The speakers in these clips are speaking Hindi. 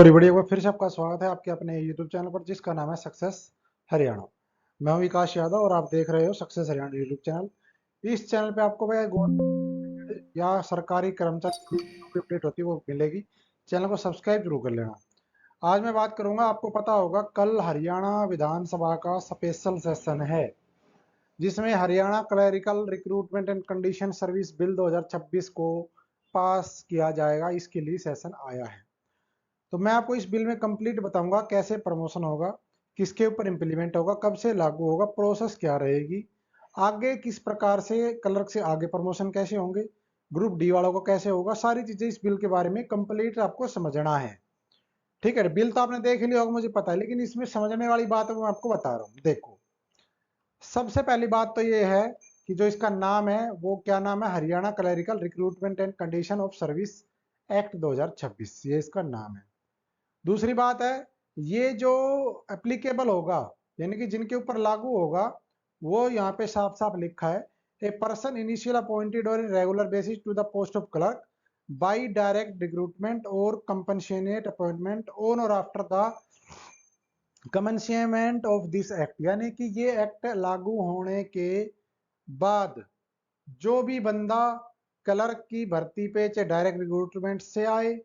और बढ़िया हुआ फिर से आपका स्वागत है आपके अपने YouTube चैनल पर जिसका नाम है सक्सेस हरियाणा। मैं हूं विकास यादव और आप देख रहे हो सक्सेस हरियाणा YouTube चैनल। इस चैनल पे आपको भाई गवर्नमेंट या सरकारी कर्मचारी की अपडेट होती है वो मिलेगी। चैनल को सब्सक्राइब जरूर कर लेना। आज मैं बात करूंगा, आपको पता होगा कल हरियाणा विधानसभा का स्पेशल सेशन है जिसमें Haryana clerical recruitment and condition service bill 2026 को पास किया जाएगा। इसके लिए सेशन आया है। तो मैं आपको इस बिल में कंप्लीट बताऊंगा कैसे प्रमोशन होगा, किसके ऊपर इंप्लीमेंट होगा, कब से लागू होगा, प्रोसेस क्या रहेगी, आगे किस प्रकार से क्लर्क से आगे प्रमोशन कैसे होंगे, ग्रुप डी वालों को कैसे होगा, सारी चीजें इस बिल के बारे में कंप्लीट आपको समझना है। ठीक है, बिल तो आपने देख लिया होगा मुझे पता है, लेकिन इसमें समझने वाली बात है वो मैं आपको बता रहा हूँ। देखो, सबसे पहली बात तो ये है कि जो इसका नाम है वो क्या नाम है, Haryana clerical recruitment and condition of service act 2026, ये इसका नाम है। दूसरी बात है, ये जो एप्लीकेबल होगा यानी कि जिनके ऊपर लागू होगा वो यहाँ पे साफ साफ लिखा है, ए पर्सन इनिशियल अपॉइंटेड और regular basis to the post of clerk by direct recruitment और कंपनसेट अपॉइंटमेंट ऑन और after the commencement of this act, यानी कि ये एक्ट लागू होने के बाद जो भी बंदा क्लर्क की भर्ती पे चाहे डायरेक्ट रिक्रूटमेंट से आए,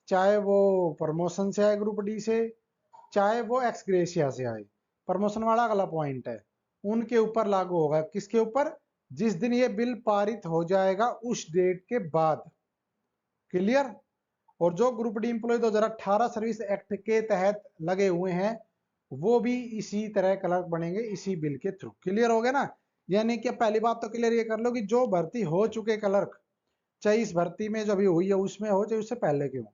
चाहे वो प्रमोशन से आए ग्रुप डी से, चाहे वो एक्स ग्रेशिया से आए, प्रमोशन वाला अगला पॉइंट है, उनके ऊपर लागू होगा। किसके ऊपर? जिस दिन ये बिल पारित हो जाएगा उस डेट के बाद। क्लियर? और जो group D employ 2018 service act के तहत लगे हुए हैं वो भी इसी तरह क्लर्क बनेंगे इसी बिल के थ्रू। क्लियर हो गया ना? यानी कि पहली बात तो क्लियर ये कर लो कि जो भर्ती हो चुके क्लर्क, चाहे इस भर्ती में जो अभी हुई है उसमें हो चाहे उससे पहले के हो,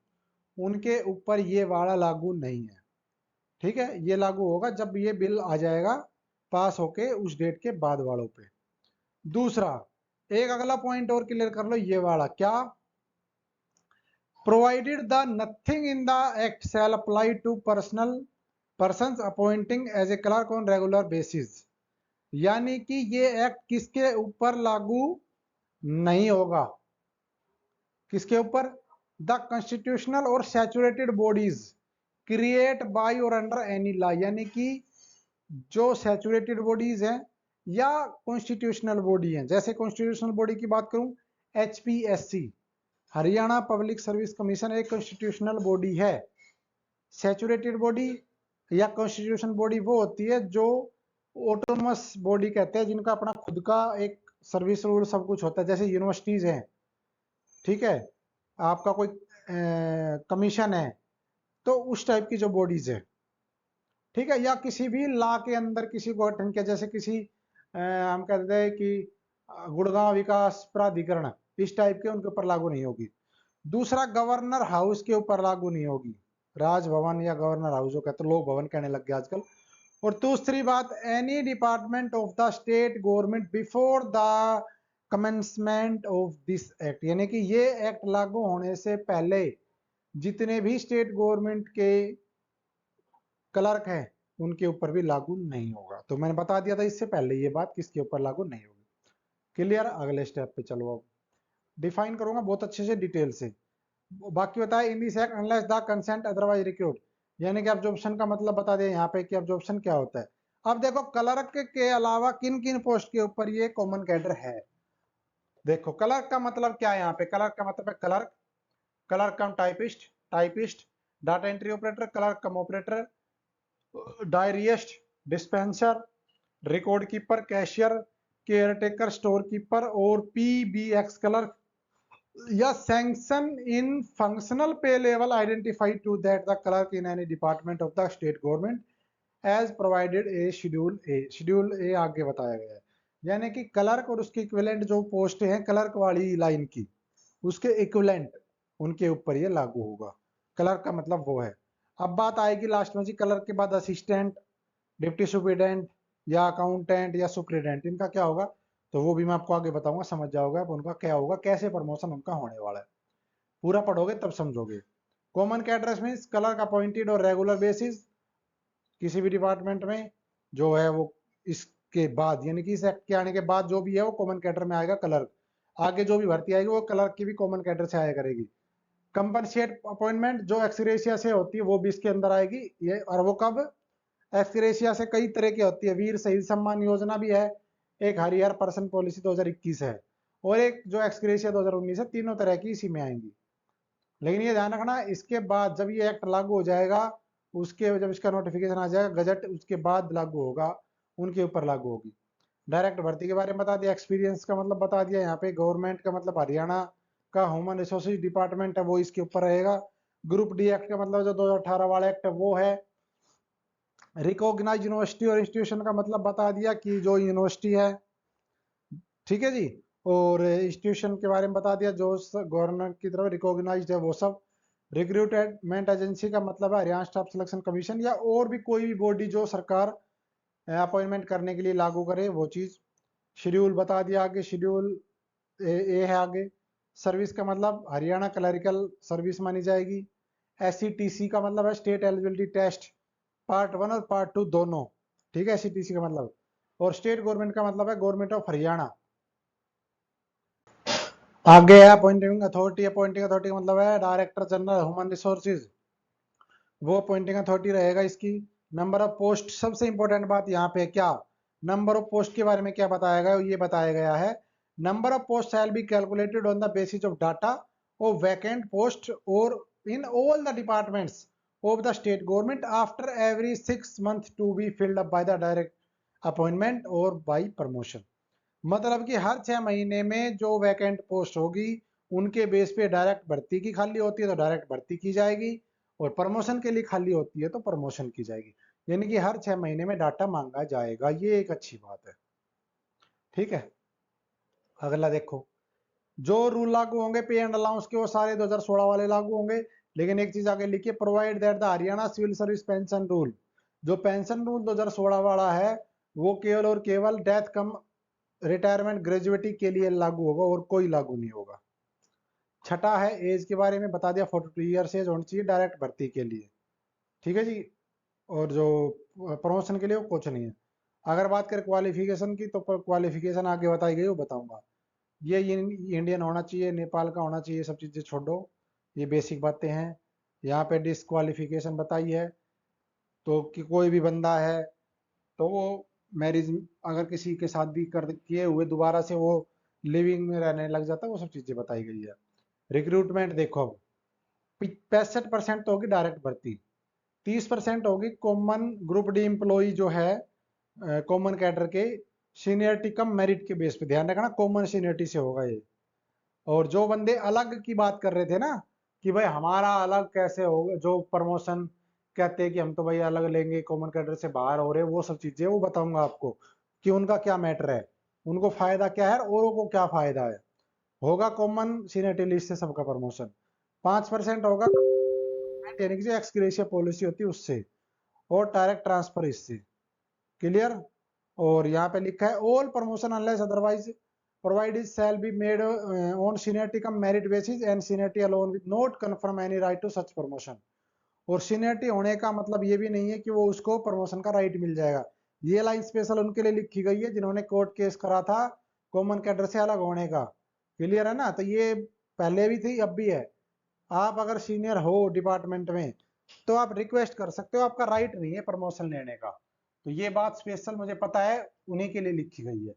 उनके ऊपर ये वाला लागू नहीं है। ठीक है, ये लागू होगा जब ये बिल आ जाएगा पास होके उस डेट के बाद वालों पे। दूसरा, एक अगला पॉइंट और क्लियर कर लो, ये वाला क्या, provided the nothing in the act shall apply to persons appointing as a clerk on regular basis, यानी कि ये एक्ट किसके ऊपर लागू नहीं होगा? किसके ऊपर? द कॉन्स्टिट्यूशनल और सैचुरेटेड बॉडीज क्रिएट बाय और अंडर एनी लॉ, यानी कि जो सैचुरेटेड बॉडीज हैं या कॉन्स्टिट्यूशनल बॉडी हैं। जैसे कॉन्स्टिट्यूशनल बॉडी की बात करूं, HPSC Haryana public service commission एक कॉन्स्टिट्यूशनल बॉडी है। सैचुरेटेड बॉडी या कॉन्स्टिट्यूशन बॉडी वो होती है जो ऑटोनमस बॉडी कहते हैं, जिनका अपना खुद का एक सर्विस रूल सब कुछ होता है, जैसे यूनिवर्सिटीज हैं। ठीक है, आपका कोई कमीशन है, तो उस टाइप की जो बॉडीज है। ठीक है, या किसी भी लॉ के अंदर किसी को गठन किया, जैसे किसी हम कहते हैं कि गुड़गांव विकास प्राधिकरण, इस टाइप के उनके ऊपर लागू नहीं होगी। दूसरा, गवर्नर हाउस के ऊपर लागू नहीं होगी, राजभवन या गवर्नर हाउस जो कहते हैं, लोग भवन कहने लग गए आजकल। और दूसरी बात, any department of the state government before the commencement of this act, यानी कि ये एक्ट लागू होने से पहले जितने भी स्टेट गवर्नमेंट के क्लर्क हैं उनके ऊपर भी लागू नहीं होगा। तो मैंने बता दिया था इससे पहले ये बात किसके ऊपर लागू नहीं होगी। क्लियर? अगले स्टेप पे चलो, अब डिफाइन करूंगा बहुत अच्छे से डिटेल से। बाकी बताए, in this act unless the consent otherwise recruit, यानी कि ऑब्जॉर्प्शन का मतलब बता दें यहाँ पे कि ऑब्जॉर्प्शन क्या होता है। अब देखो, क्लर्क के अलावा किन किन पोस्ट के ऊपर ये कॉमन कैडर है। देखो, क्लर्क का मतलब क्या है, यहाँ पे क्लर्क का मतलब है clerk, clerk cum typist, typist, data entry operator, clerk cum operator, diarist, dispenser, record keeper, cashier, caretaker, store keeper और पीबीएक्स क्लर्क या sanction in functional pay level identified to that the clerk in any department of the state government as provided a schedule A. Schedule A आगे बताया गया है, यानी कि क्लर्क और उसके इक्विवेलेंट जो पोस्ट हैं क्लर्क वाली लाइन की, उसके इक्विवेलेंट उनके ऊपर ये लागू होगा। क्लर्क का मतलब वो है। अब बात आएगी लास्ट में जी, क्लर्क के बाद असिस्टेंट, डिप्टी सुपरिटेंडेंट या अकाउंटेंट या सुपरिटेंडेंट, इनका क्या होगा? तो वो भी मैं आपको आगे बताऊंगा, समझ जाओगे आप उनका क्या होगा, कैसे प्रमोशन उनका होने वाला है। पूरा पढ़ोगे तब समझोगे। Common cadres means clerk appointed और रेगुलर बेसिस किसी भी डिपार्टमेंट में जो है वो, इसके बाद यानी कि इस एक्ट के आने के बाद जो भी है वो कॉमन कैडर में आएगा क्लर्क। आगे जो भी भर्ती आएगी वो क्लर्क की भी कॉमन कैडर से आया करेगी। कंपनसेट अपॉइंटमेंट जो एक्सग्रेशिया से होती है वो भी इसके अंदर आएगी ये, और वो कब, एक्सग्रेशिया से कई तरह की होती है, वीर शहीद सम्मान योजना भी है, एक हरिहर पर्सन पॉलिसी 2021 है, और एक जो एक्सग्रेशिया 2019 है, तीनों तरह की इसी में आएंगी। लेकिन ये ध्यान रखना, इसके बाद जब ये एक्ट लागू हो जाएगा, उसके जब इसका नोटिफिकेशन आ जाएगा गजट, उसके बाद लागू होगा, उनके ऊपर लागू होगी। डायरेक्ट भर्ती के बारे में बता दिया, एक्सपीरियंस का मतलब बता दिया, यहाँ पे गवर्नमेंट का मतलब हरियाणा का ह्यूमन रिसोर्सेज डिपार्टमेंट है वो इसके ऊपर रहेगा। ग्रुप डी एक्ट का मतलब जो 2018 वाला एक्ट है वो है। रिकॉग्नाइज यूनिवर्सिटी और इंस्टीट्यूशन का मतलब बता दिया कि जो यूनिवर्सिटी है, ठीक है जी, और इंस्टीट्यूशन के बारे में बता दिया जो गवर्नमेंट की तरफ रिकॉग्नाइज्ड है वो सब। रिक्रूटमेंट एजेंसी का मतलब है हरियाणा स्टाफ सिलेक्शन कमीशन या और भी कोई भी बॉडी जो सरकार अपॉइंटमेंट करने के लिए लागू करे वो चीज। शेड्यूल बता दिया आगे, शेड्यूल ए है आगे। सर्विस का मतलब हरियाणा क्लरिकल सर्विस मानी जाएगी। एससीटीसी का मतलब है स्टेट एलिजिबिलिटी टेस्ट पार्ट 1 और पार्ट 2 दोनों, ठीक है, एससीटीसी का मतलब। और स्टेट गवर्नमेंट का मतलब है गवर्नमेंट ऑफ हरियाणा। आगे है अपॉइंटिंग अथॉरिटी, अपॉइंटिंग अथॉरिटी का मतलब है डायरेक्टर जनरल ह्यूमन रिसोर्सेज, वो अपॉइंटिंग अथॉरिटी रहेगा इसकी। नंबर ऑफ पोस्ट, सबसे इंपॉर्टेंट बात यहाँ पे क्या, नंबर ऑफ पोस्ट के बारे में क्या बताया गया, ये बताया गया है number of post shall be calculated on the basis of data of vacant post और in all the departments of the state government after every 6 months to be filled up by the direct appointment और बाई प्रमोशन। मतलब कि हर 6 महीने में जो वैकेंट पोस्ट होगी उनके बेस पे डायरेक्ट भर्ती की खाली होती है तो डायरेक्ट भर्ती की जाएगी, और प्रमोशन के लिए खाली होती है तो प्रमोशन की जाएगी। यानी कि हर 6 महीने में डाटा मांगा जाएगा, ये एक अच्छी बात है, ठीक है। अगला देखो, जो रूल लागू होंगे पे एंड अलाउंस के वो सारे 2016 वाले लागू होंगे। लेकिन एक चीज आगे लिखिए, provide that the Haryana civil service pension rule, जो पेंशन रूल 2016 वाला है वो केवल और केवल डेथ कम रिटायरमेंट ग्रेजुएटी के लिए लागू होगा और कोई लागू नहीं होगा। छठा है एज के बारे में बता दिया, 42 ईयर्स एज होनी चाहिए डायरेक्ट भर्ती के लिए, ठीक है जी। और जो प्रमोशन के लिए वो कुछ नहीं है। अगर बात करें क्वालिफिकेशन की तो क्वालिफिकेशन आगे बताई गई वो बताऊंगा। ये इंडियन होना चाहिए, नेपाल का होना चाहिए, सब चीजें छोड़ो, ये बेसिक बातें हैं। यहाँ पे डिस्क्वालिफिकेशन बताई है, तो कि कोई भी बंदा है तो वो मैरिज अगर किसी के साथ भी कर किए हुए दोबारा से वो लिविंग में रहने लग जाता है, वो सब चीजें बताई गई है। रिक्रूटमेंट देखो, अब 65% तो होगी डायरेक्ट भर्ती, 30% होगी कॉमन ग्रुप डी एम्प्लॉई जो है कॉमन कैडर के सीनियरिटी कम मेरिट के बेस पे, ध्यान रखना कॉमन सीनियरिटी से होगा ये। और जो बंदे अलग की बात कर रहे थे ना कि भाई हमारा अलग कैसे होगा, जो प्रमोशन कहते हैं कि हम तो भाई अलग लेंगे कॉमन कैडर से बाहर हो रहे, वो सब चीजें वो बताऊंगा आपको कि उनका क्या मैटर है, उनको फायदा क्या है, औरों को क्या फायदा है। होगा कॉमन सीनियरिटी लिस्ट से सबका प्रमोशन। 5% होगा यानी कि जो एक्स ग्रेशिया पॉलिसी होती है उससे, और डायरेक्ट ट्रांसफर इससे, क्लियर। और यहाँ पे लिखा है all promotion unless otherwise provide shall be made on seniority cum merit basis and seniority alone with not confirm any right to such promotion. और सीनियरिटी होने का मतलब ये भी नहीं है कि वो उसको प्रमोशन का राइट मिल जाएगा। ये लाइन स्पेशल उनके लिए लिखी गई है जिन्होंने कोर्ट केस करा था कॉमन कैडर से अलग होने का, क्लियर है ना। तो ये पहले भी थी अब भी है, आप अगर सीनियर हो डिपार्टमेंट में तो आप रिक्वेस्ट कर सकते हो, आपका राइट नहीं है प्रमोशन लेने का। तो ये बात स्पेशल मुझे पता है उन्हीं के लिए लिखी गई है,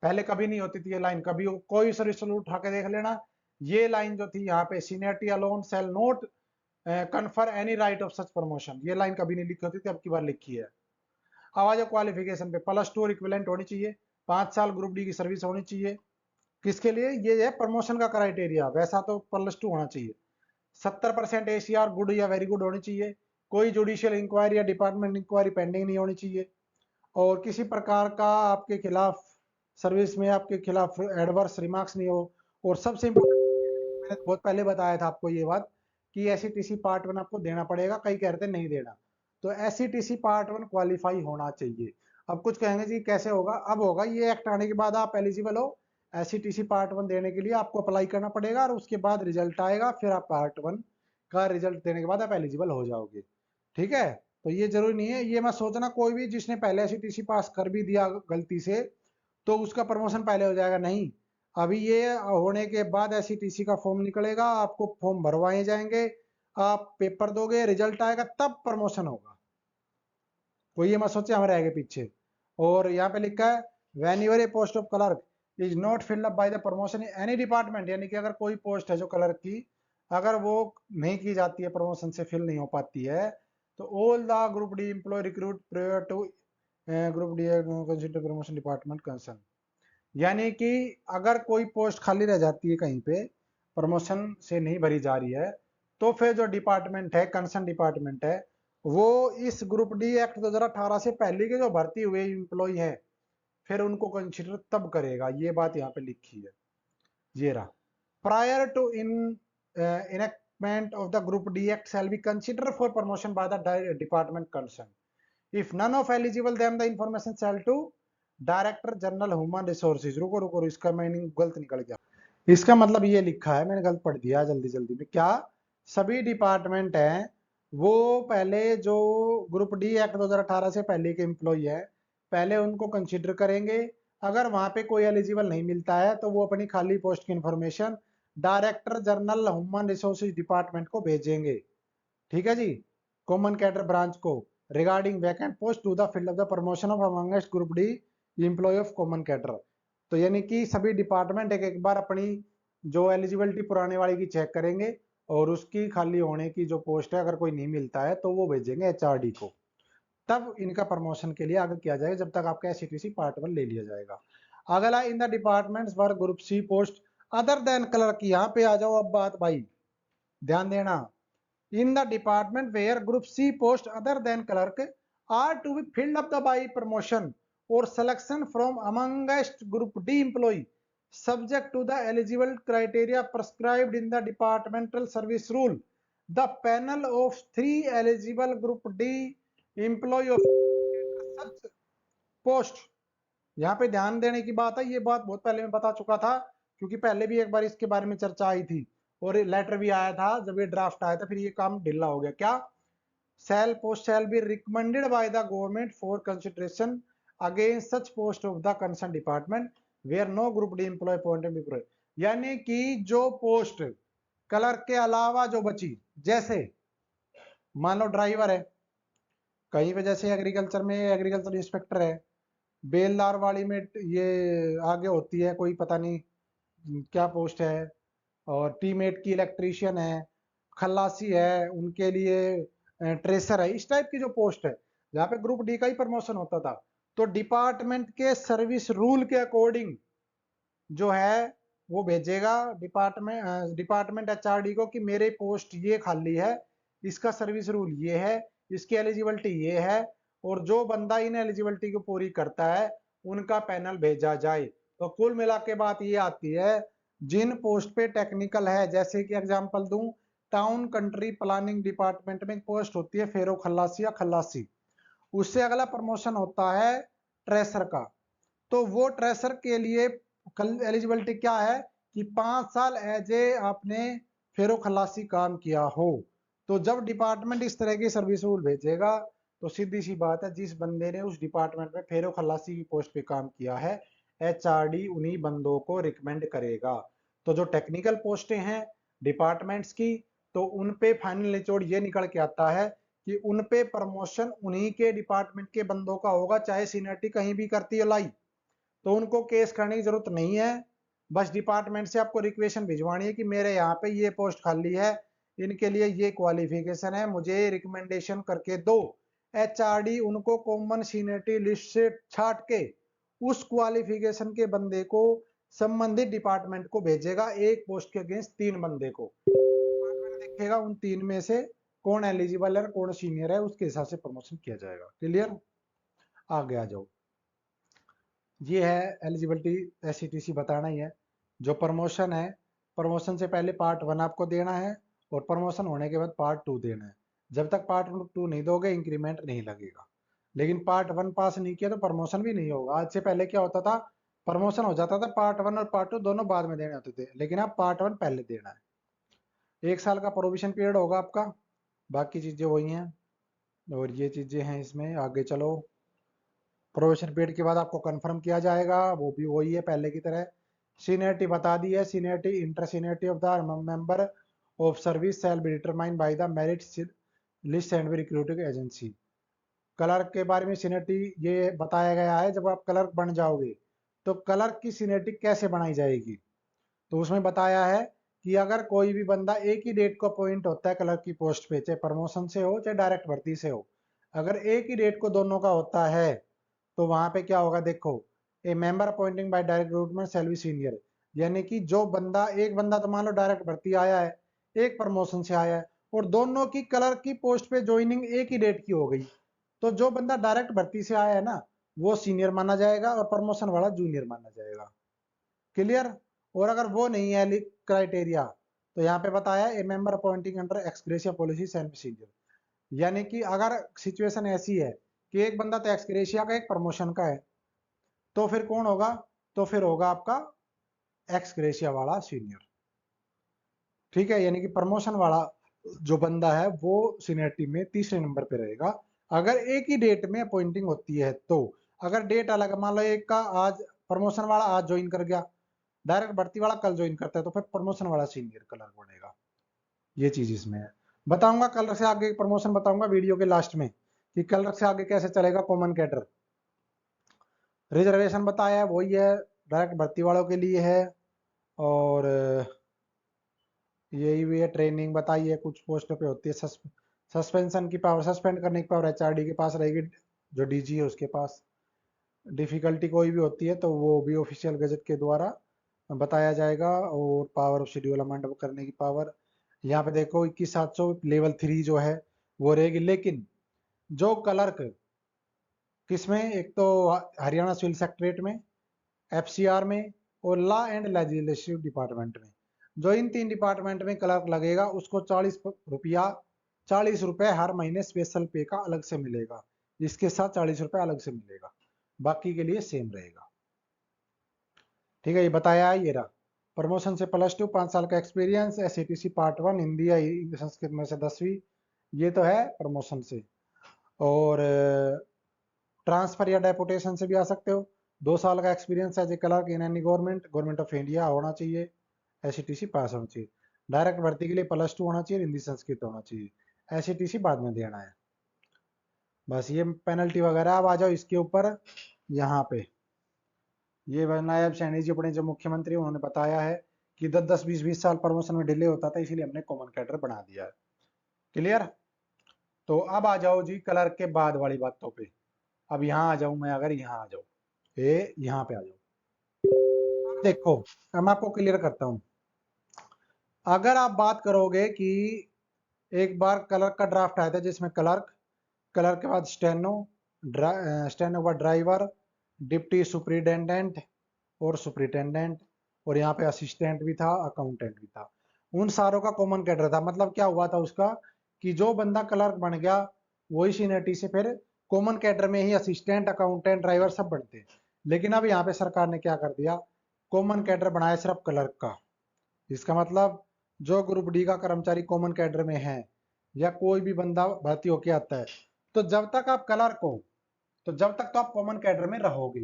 पहले कभी नहीं होती थी ये लाइन, कभी कोई सर्विस उठा के देख लेना। ये लाइन जो थी यहाँ पे seniority alone shall not confer any right of such promotion, ये लाइन कभी नहीं लिखी होती थी, अब की बार लिखी है। अब आ जाओ क्वालिफिकेशन पे, +2 और इक्विवेलेंट होनी चाहिए, 5 साल ग्रुप डी की सर्विस होनी चाहिए। किसके लिए, ये है प्रमोशन का क्राइटेरिया, वैसा तो +2 होना चाहिए। 70% ACR गुड या वेरी गुड होनी चाहिए। कोई जुडिशियल इंक्वायरी या डिपार्टमेंट इंक्वायरी पेंडिंग नहीं होनी चाहिए। और किसी प्रकार का आपके खिलाफ सर्विस में आपके खिलाफ एडवर्स रिमार्क्स नहीं हो। और सबसे इम्पोर्टेंट, मैंने बहुत पहले बताया था आपको ये बात कि एससीटीसी पार्ट 1 आपको देना पड़ेगा, कई कहते हैं नहीं देना, तो एससीटीसी पार्ट 1 क्वालिफाई होना चाहिए। अब कुछ कहेंगे जी कैसे होगा, अब होगा, ये एक्ट आने के बाद आप एलिजिबल हो, एससीटीसी पार्ट 1 देने के लिए आपको अप्लाई करना पड़ेगा और उसके बाद रिजल्ट आएगा, फिर आप पार्ट 1 का रिजल्ट देने के बाद आप एलिजिबल हो जाओगे, ठीक है। तो ये जरूरी नहीं है, ये मैं सोचना कोई भी जिसने पहले एससीटीसी पास कर भी दिया गलती से तो उसका प्रमोशन पहले हो जाएगा, नहीं। अभी ये होने के बाद एसईटीसी का फॉर्म निकलेगा, आपको फॉर्म भरवाए जाएंगे, आप पेपर दोगे, रिजल्ट आएगा, तब प्रमोशन होगा। कोई ये मत सोचे हम रह गए पीछे। और यहाँ पे लिखा है when you're a post of clerk is not filled up by the promotion in any department, यानी कि अगर कोई पोस्ट है जो क्लर्क की, अगर वो नहीं की जाती है, प्रमोशन से फिल नहीं हो पाती है, तो all the group D employ recruit prior to group D consider promotion department concern. यानी कि अगर कोई पोस्ट खाली रह जाती है कहीं पे, प्रमोशन से नहीं भरी जा रही है, तो फिर जो डिपार्टमेंट है, कंसर्न डिपार्टमेंट है, वो इस ग्रुप डी एक्ट 2018 से पहले के जो भर्ती हुए एम्प्लॉय है, फिर उनको कंसिडर तब करेगा। ये बात यहाँ पे लिखी है, ये रहा। Prior to in enactment of the group D act shall be considered for promotion by the department concerned. If none of eligible, then the information shall to director general human resources. रुको रुको, इसका मीनिंग गलत निकल गया। इसका मतलब ये लिखा है, मैंने गलत पढ़ दिया जल्दी जल्दी में। क्या सभी डिपार्टमेंट हैं वो पहले जो ग्रुप डी एक्ट 2018 से पहले के एम्प्लॉय है, पहले उनको कंसीडर करेंगे। अगर वहां पे कोई एलिजिबल नहीं मिलता है तो वो अपनी खाली पोस्ट की information director general human resources department को भेजेंगे। ठीक है जी, कॉमन कैडर ब्रांच को, regarding vacant post to the field of the promotion of amongst group D employ of common cadre. तो यानी कि सभी डिपार्टमेंट एक एक बार अपनी जो एलिजिबिलिटी पुराने वाले की चेक करेंगे, और उसकी खाली होने की जो पोस्ट है, अगर कोई नहीं मिलता है तो वो भेजेंगे एचआरडी को, तब इनका प्रमोशन के लिए आगे किया जाएगा, जब तक आपका एसईटीसी पार्ट 1 ले लिया जाएगा। अगला, in the departments for group C post other than clerk. यहाँ पे आ जाओ अब बात भाई, ध्यान देना। in the department where group C post other than clerk are to be filled up by promotion or selection from amongst group D employee subject to the eligible criteria prescribed in the departmental service rule, the panel of 3 eligible group D employee of such post। यहाँ पे ध्यान देने की बात है, ये बात बहुत पहले मैं बता चुका था, क्योंकि पहले भी एक बार इसके बारे में चर्चा आई थी और लेटर भी आया था। जब ये ड्राफ्ट आया था फिर ये काम ढीला हो गया। क्या, सेल post shall be recommended by the government for consideration against such post of the concern department where no group D employ appointed. यानी कि जो पोस्ट क्लर्क के अलावा जो बची, जैसे मान लो ड्राइवर है कहीं पे, जैसे एग्रीकल्चर में एग्रीकल्चर इंस्पेक्टर है, बेलदार वाली में ये आगे होती है कोई पता नहीं क्या पोस्ट है, और टीमेट की इलेक्ट्रीशियन है, खल्लासी है, उनके लिए ट्रेसर है, इस टाइप की जो पोस्ट है जहाँ पे ग्रुप डी का ही प्रमोशन होता था, तो डिपार्टमेंट के सर्विस रूल के अकॉर्डिंग जो है वो भेजेगा डिपार्टमेंट एचआरडी को कि मेरे पोस्ट ये खाली है, इसका सर्विस रूल ये है, इसकी एलिजिबिलिटी ये है, और जो बंदा इन एलिजिबिलिटी को पूरी करता है उनका पैनल भेजा जाए। तो कुल मिला के बात ये आती है, जिन पोस्ट पे टेक्निकल है, जैसे कि एग्जांपल दूं, टाउन कंट्री प्लानिंग डिपार्टमेंट में पोस्ट होती है फेरो खल्लासी या खल्लासी, उससे अगला प्रमोशन होता है ट्रेसर का। तो वो ट्रेसर के लिए एलिजिबिलिटी क्या है कि 5 साल एज ए आपने फेरो खल्लासी काम किया हो। तो जब डिपार्टमेंट इस तरह की सर्विस रूल भेजेगा तो सीधी सी बात है, जिस बंदे ने उस डिपार्टमेंट में फेरो खल्लासी की पोस्ट पे काम किया है, एचआरडी उन्हीं बंदों को रिकमेंड करेगा। तो जो टेक्निकल पोस्टें हैं डिपार्टमेंट्स की, तो उन पे फाइनल निचोड़ ये निकल के आता है कि उन पे प्रमोशन उन्हीं के डिपार्टमेंट के बंदों का होगा, चाहे सीनियरिटी कहीं भी करती है लाई, तो उनको केस करने की जरूरत नहीं है। बस डिपार्टमेंट से आपको रिक्वेशन भिजवानी है कि मेरे यहाँ पे ये पोस्ट खाली है, इनके लिए ये क्वालिफिकेशन है, मुझे रिकमेंडेशन करके दो। एचआरडी उनको कॉमन सीनियरिटी लिस्ट से छाट के उस क्वालिफिकेशन के बंदे को संबंधित डिपार्टमेंट को भेजेगा, एक पोस्ट के अगेंस्ट 3 बंदे को। डिपार्टमेंट देखेगा उन 3 में से कौन एलिजिबल है, कौन सीनियर है, उसके हिसाब से प्रमोशन किया जाएगा। क्लियर, आगे आ जाओ। ये है एलिजिबिलिटी, एसईटीसी बताना ही है। जो प्रमोशन है, प्रमोशन से पहले पार्ट 1 आपको देना है, और प्रमोशन होने के बाद पार्ट 2 देना है। जब तक पार्ट 2 नहीं दोगे इंक्रीमेंट नहीं लगेगा। लेकिन पार्ट 1 पास नहीं किया तो प्रमोशन भी नहीं होगा। आज से पहले क्या होता था, प्रमोशन हो जाता था, पार्ट 1 और पार्ट 2 दोनों बाद में देने होते थे, लेकिन अब पार्ट 1 पहले देना है। 1 साल का प्रोविजन पीरियड होगा आपका, बाकी चीजें वही हैं, और ये चीजें हैं इसमें। आगे चलो, प्रोबेशन पीरियड के बाद आपको कंफर्म किया जाएगा, वो भी वही है पहले की तरह सीनियरिटी बता दी है। Seniority, inter seniority of the member of service shall be determined by the merit list and be recruiting agency. Clerk के बारे में सीनियरिटी ये बताया गया है, जब आप क्लर्क बन जाओगे तो क्लर्क की सीनियरिटी कैसे बनाई जाएगी। तो उसमें बताया है कि अगर कोई भी बंदा एक ही डेट को अपॉइंट होता है क्लर्क की पोस्ट पे, चाहे प्रमोशन से हो चाहे डायरेक्ट भर्ती से हो, अगर एक ही डेट को दोनों का होता है तो वहां पे क्या होगा, देखो, a member appointing by direct recruitment shall be senior. यानी कि जो बंदा, एक बंदा तो मान लो डायरेक्ट भर्ती आया है, एक प्रमोशन से आया है, और दोनों की क्लर्क की पोस्ट पे ज्वाइनिंग एक ही डेट की हो गई, तो जो बंदा डायरेक्ट भर्ती से आया है ना, वो सीनियर माना जाएगा और प्रमोशन वाला जूनियर माना जाएगा। क्लियर। और अगर वो नहीं है क्राइटेरिया, तो यहाँ पे बताया ए member appointing under ex gratia policy and procedure. यानी कि अगर सिचुएशन ऐसी है कि एक बंदा तो एक्सग्रेशिया का, एक प्रमोशन का है, तो फिर कौन होगा, तो फिर होगा आपका एक्सग्रेशिया वाला सीनियर। ठीक है, यानी कि प्रमोशन वाला जो बंदा है वो सीनियरिटी में तीसरे नंबर पे रहेगा, अगर एक ही डेट में अपॉइंटिंग होती है तो। अगर डेट अलग, मान लो एक का आज, प्रमोशन वाला आज ज्वाइन कर गया, डायरेक्ट भर्ती वाला कल ज्वाइन करता है, तो फिर प्रमोशन वाला सीनियर क्लर्क बनेगा। ये चीज इसमें है। बताऊंगा कलर से आगे, प्रमोशन बताऊंगा वीडियो के लास्ट में कि कलर से आगे कैसे चलेगा कॉमन कैडर। रिजर्वेशन बताया है, वही है, डायरेक्ट भर्ती वालों के लिए है। और यही भी है, ट्रेनिंग बताइए, कुछ पोस्ट पे होती है। सस्पेंशन की पावर, सस्पेंड करने की पावर एचआरडी के पास रहेगी, जो डीजी है उसके पास। डिफिकल्टी कोई भी होती है तो वो भी ऑफिशियल गजट के द्वारा बताया जाएगा। और पावर ऑफ शेड्यूल अमेंड करने की पावर, यहाँ पे देखो 21,700 लेवल 3 जो है वो रहेगी। लेकिन जो क्लर्क किसमें, एक तो हरियाणा सिविल सेक्रेटरीट में, एफसीआर में, और लॉ एंड लेजिस्लेटिव डिपार्टमेंट में, जो इन 3 डिपार्टमेंट में क्लर्क लगेगा उसको 40 रुपया हर महीने स्पेशल पे का अलग से मिलेगा। इसके साथ 40 रुपया अलग से मिलेगा, बाकी के लिए सेम रहेगा। ठीक है, ये बताया है, ये रहा। प्रमोशन से +2, 5 साल का एक्सपीरियंस, एसएटीसी पार्ट 1 हिंदी या संस्कृत में से 10वीं, ये तो है प्रमोशन से। और ट्रांसफर या डेपुटेशन से भी आ सकते हो। 2 साल का experience as a clerk in any government of India होना चाहिए, एसईटीसी पास होना चाहिए। डायरेक्ट भर्ती के लिए +2 होना चाहिए, हिंदी संस्कृत होना चाहिए, एसईटीसी बाद में देना है। बस ये पेनल्टी वगैरह। अब आ जाओ इसके ऊपर, यहाँ पे ये नायब सैनी जी अपने जो मुख्यमंत्री उन्होंने बताया है कि 10-10, 20-20 साल प्रमोशन में डिले होता था, इसीलिए हमने कॉमन कैडर बना दिया है। क्लियर। तो अब आ जाओ जी क्लर्क के बाद वाली बातों पे। अब यहाँ आ जाऊं मैं, अगर यहाँ आ जाओ, यहाँ पे आ जाओ, देखो अब मैं आपको क्लियर करता हूं। अगर आप बात करोगे कि एक बार क्लर्क का ड्राफ्ट आया था जिसमें क्लर्क, क्लर्क के बाद स्टेनो, स्टेनो के बाद ड्राइवर, डिप्टी सुपरिटेंडेंट और सुपरिटेंडेंट, और यहाँ पे असिस्टेंट भी था, अकाउंटेंट भी था। उन सारों का कॉमन कैडर था। मतलब क्या हुआ था उसका, कि जो बंदा क्लर्क बन गया वही सीनियरिटी से फिर कॉमन कैडर में ही असिस्टेंट, अकाउंटेंट, ड्राइवर सब बनते। लेकिन अब यहाँ पे सरकार ने क्या कर दिया, कॉमन कैडर बनाया सिर्फ क्लर्क का। इसका मतलब जो ग्रुप डी का कर्मचारी कॉमन कैडर में है, या कोई भी बंदा भर्ती होके आता है, तो जब तक आप क्लर्क हो तो जब तक तो आप कॉमन कैडर में रहोगे।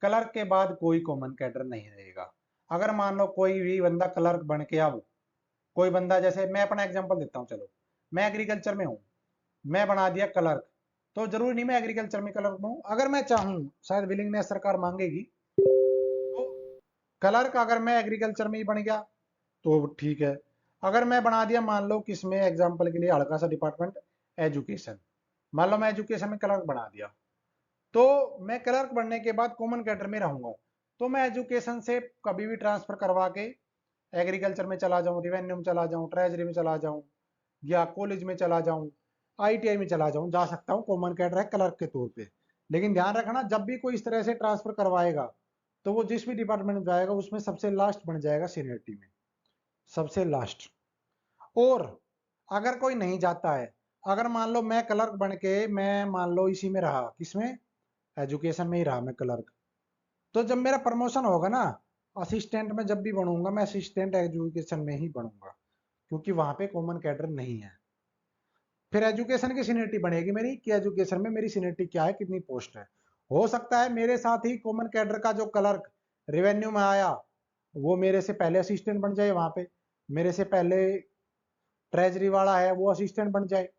क्लर्क के बाद कोई कॉमन कैडर नहीं रहेगा। अगर मान लो कोई भी बंदा क्लर्क बन के, अब कोई बंदा, जैसे मैं अपना एग्जांपल देता हूँ, चलो मैं एग्रीकल्चर में हूँ, मैं बना दिया क्लर्क, तो जरूरी नहीं मैं एग्रीकल्चर में क्लर्क हूँ। अगर मैं चाहूँ, शायद विलिंगनेस सरकार मांगेगी, तो क्लर्क अगर मैं एग्रीकल्चर में ही बन गया तो ठीक है। अगर मैं बना दिया, मान लो किसमें, एग्जाम्पल के लिए हल्का सा डिपार्टमेंट, एजुकेशन, मान लो मैं एजुकेशन में क्लर्क बना दिया, तो मैं क्लर्क बनने के बाद कॉमन कैडर में रहूंगा, तो मैं एजुकेशन से कभी भी ट्रांसफर करवा के एग्रीकल्चर में चला जाऊं, रिवेन्यू में चला जाऊं, ट्रेजरी में चला जाऊं, या कॉलेज में चला जाऊं, आईटीआई में चला जाऊं, जा सकता हूं, कॉमन कैडर है क्लर्क के तौर पे। लेकिन ध्यान रखना, जब भी कोई इस तरह से ट्रांसफर करवाएगा तो वो जिस भी डिपार्टमेंट में जाएगा उसमें सबसे लास्ट बन जाएगा सीनियरिटी में, सबसे लास्ट। और अगर कोई नहीं जाता है, अगर मान लो मैं क्लर्क बन के, मैं मान लो इसी में रहा, किसमें, एजुकेशन में ही रहा मैं क्लर्क, तो जब मेरा प्रमोशन होगा ना, असिस्टेंट में जब भी बनूंगा, मैं असिस्टेंट एजुकेशन में ही बनूंगा, क्योंकि वहां पे कॉमन कैडर नहीं है। फिर एजुकेशन की सीनियरिटी बनेगी मेरी, कि एजुकेशन में मेरी सीनियरिटी क्या है, कितनी पोस्ट है। हो सकता है मेरे साथ ही कॉमन कैडर का जो क्लर्क रेवेन्यू में आया, वो मेरे से पहले असिस्टेंट बन जाए, वहां पे मेरे से पहले ट्रेजरी वाला है वो असिस्टेंट बन जाए।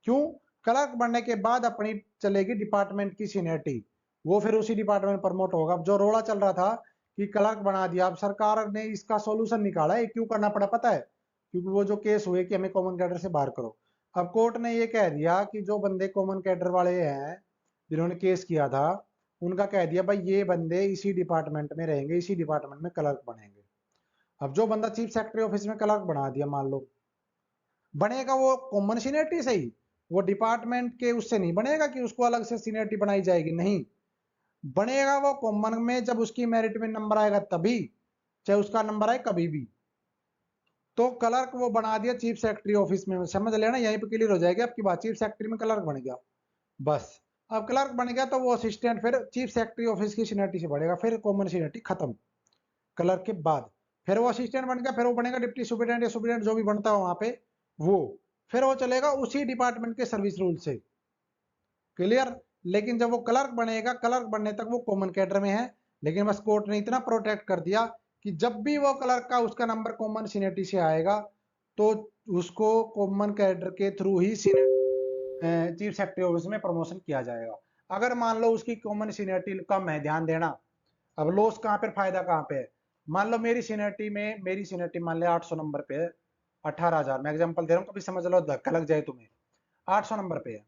क्यों? क्लर्क बनने के बाद अपनी चलेगी डिपार्टमेंट की सीनियरिटी, वो फिर उसी डिपार्टमेंट में प्रमोट होगा। अब जो रोला चल रहा था कि क्लर्क बना दिया, अब सरकार ने इसका सॉल्यूशन निकाला है। क्यों करना पड़ा पता है? क्योंकि वो जो केस हुए कि हमें कॉमन कैडर से बाहर करो। अब कोर्ट ने ये कह दिया कि जो बंदे कॉमन कैडर वाले हैं जिन्होंने केस किया था, उनका कह दिया भाई ये बंदे इसी डिपार्टमेंट में रहेंगे, इसी डिपार्टमेंट में क्लर्क बनेंगे। अब जो बंदा चीफ सेक्रेटरी ऑफिस में क्लर्क बना दिया, मान लो बनेगा वो कॉमन सीनियरिटी से ही, वो डिपार्टमेंट के उससे नहीं बनेगा कि उसको अलग से सीनियरिटी बनाई जाएगी, नहीं बनेगा वो कॉमन में। जब उसकी मेरिट में नंबर आएगा तभी, चाहे उसका नंबर आए कभी भी। तो क्लर्क वो बना दिया चीफ सेक्रेटरी ऑफिस में, समझ लेना यहीं पे क्लियर हो जाएगी आपकी बात। चीफ सेक्रेटरी में क्लर्क बन गया, बस। अब क्लर्क बन गया तो वो असिस्टेंट फिर चीफ सेक्रेटरी ऑफिस की सीनियरिटी से बढ़ेगा, फिर कॉमन सीनियरिटी खत्म क्लर्क के बाद। फिर वो असिस्टेंट बन गया, फिर वो बनेगा डिप्टी सुपरिटेंडेंट या सुपरिटेंडेंट जो भी बनता है वहां पे, वो फिर वो चलेगा उसी डिपार्टमेंट के सर्विस रूल से। क्लियर? लेकिन जब वो क्लर्क बनेगा, क्लर्क बनने तक वो कॉमन कैडर में है। लेकिन बस कोर्ट ने इतना प्रोटेक्ट कर दिया कि जब भी वो क्लर्क का उसका नंबर कॉमन सीनियरिटी से आएगा तो उसको कॉमन कैडर के थ्रू ही चीफ सेक्रेटरी ऑफिस में प्रमोशन किया जाएगा। अगर मान लो उसकी कॉमन सीनियरिटी कम है, ध्यान देना, अब लॉस कहाँ पे, फायदा कहाँ पे है। मान लो मेरी सीनियरिटी मान ले 800 नंबर पे है, 18,000, मैं एग्जांपल दे रहा हूँ, कभी समझ लो धक्का लग जाए तुम्हें। 800 नंबर पे है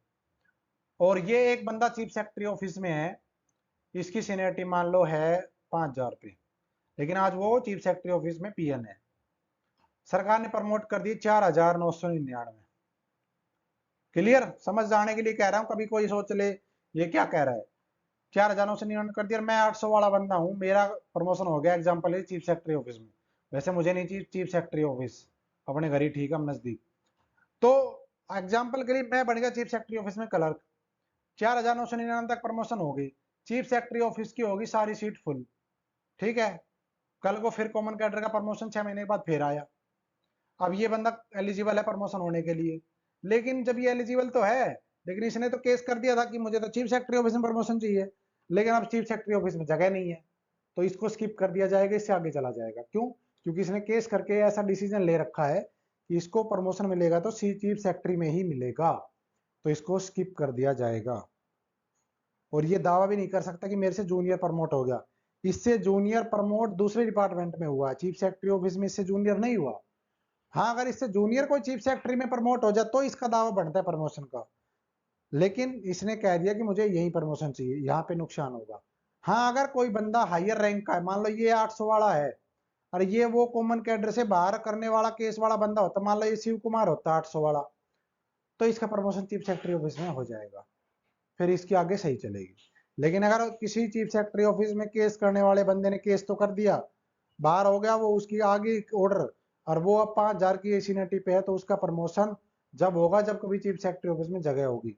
और ये एक बंदा चीफ सेक्रेटरी ऑफिस में है, इसकी सीनियरिटी मान लो है 5,000 पे, लेकिन आज वो चीफ सेक्रेटरी ऑफिस में पीएन है। सरकार ने प्रमोट कर दी 4,999। क्लियर? समझ जाने के लिए कह रहा हूं, कभी कोई सोच ले ये क्या कह रहा है। 4,999 कर दिया, मैं 800 वाला बंदा हूं, मेरा प्रमोशन हो गया एग्जाम्पल है चीफ सेक्रेटरी ऑफिस में। वैसे मुझे नहीं चाहिए चीफ सेक्रेटरी ऑफिस, अपने घर ही ठीक है, नजदीक। तो एग्जाम्पल के लिए मैं बन गया चीफ सेक्रेटरी ऑफिस में क्लर्क, 4,999 तक प्रमोशन हो गई, चीफ सेक्रेटरी ऑफिस की होगी सारी सीट फुल। ठीक है, कल को फिर कॉमन कैडर का प्रमोशन 6 महीने के बाद फिर आया, अब ये बंदा एलिजिबल है प्रमोशन होने के लिए। लेकिन जब ये एलिजिबल तो है, लेकिन इसने तो केस कर दिया था कि मुझे तो चीफ सेक्रेटरी ऑफिस में प्रमोशन चाहिए, लेकिन अब चीफ सेक्रेटरी ऑफिस में जगह नहीं है, तो इसको स्किप कर दिया जाएगा, इससे आगे चला जाएगा। क्यों? क्योंकि इसने केस करके ऐसा डिसीजन ले रखा है कि इसको प्रमोशन मिलेगा तो चीफ सेक्रेटरी में ही मिलेगा, तो इसको स्किप कर दिया जाएगा। और ये दावा भी नहीं कर सकता कि मेरे से जूनियर प्रमोट हो गया। इससे जूनियर प्रमोट दूसरे डिपार्टमेंट में हुआ, चीफ सेक्रेटरी ऑफिस में इससे जूनियर नहीं हुआ। हाँ, अगर इससे जूनियर कोई चीफ सेक्रेटरी में प्रमोट हो जाए तो इसका दावा बनता है प्रमोशन का, लेकिन इसने कह दिया कि मुझे यही प्रमोशन चाहिए, यहाँ पे नुकसान होगा। हाँ, अगर कोई बंदा हायर रैंक का है, मान लो ये 800 वाला है और ये वो कॉमन कैडर से बाहर करने वाला केस वाला बंदा होता, मान लो ये शिव कुमार होता 800 वाला, तो इसका प्रमोशन चीफ सेक्रेटरी ऑफिस में हो जाएगा, फिर इसकी आगे सही चलेगी। लेकिन अगर किसी चीफ सेक्रेटरी ऑफिस में केस करने वाले बंदे ने केस तो कर दिया, बाहर हो गया, वो उसकी आगे ऑर्डर, और वो अब 5,000 की सीनियरिटी पे है, तो उसका प्रमोशन जब होगा जब कभी चीफ सेक्रेटरी ऑफिस में जगह होगी,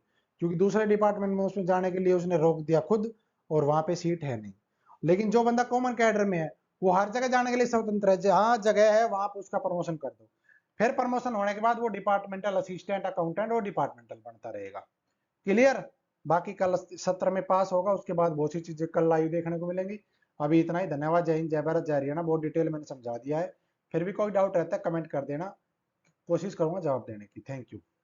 क्योंकि दूसरे डिपार्टमेंट में उसमें जाने के लिए उसने रोक दिया खुद, और वहां पे सीट है नहीं। लेकिन जो बंदा कॉमन कैडर में है वो हर जगह जाने के लिए स्वतंत्र है, जहां जगह है वहां पर उसका प्रमोशन कर दो, फिर प्रमोशन होने के बाद वो डिपार्टमेंटल असिस्टेंट, अकाउंटेंट और डिपार्टमेंटल बनता रहेगा। क्लियर? बाकी कल सत्र में पास होगा, उसके बाद बहुत सी चीजें कल लाइव देखने को मिलेंगी। अभी इतना ही, धन्यवाद, जय हिंद, जय भारत, जय हरियाणा। बहुत डिटेल मैंने समझा दिया है, फिर भी कोई डाउट रहता है कमेंट कर देना, कोशिश करूंगा जवाब देने की। Thank you.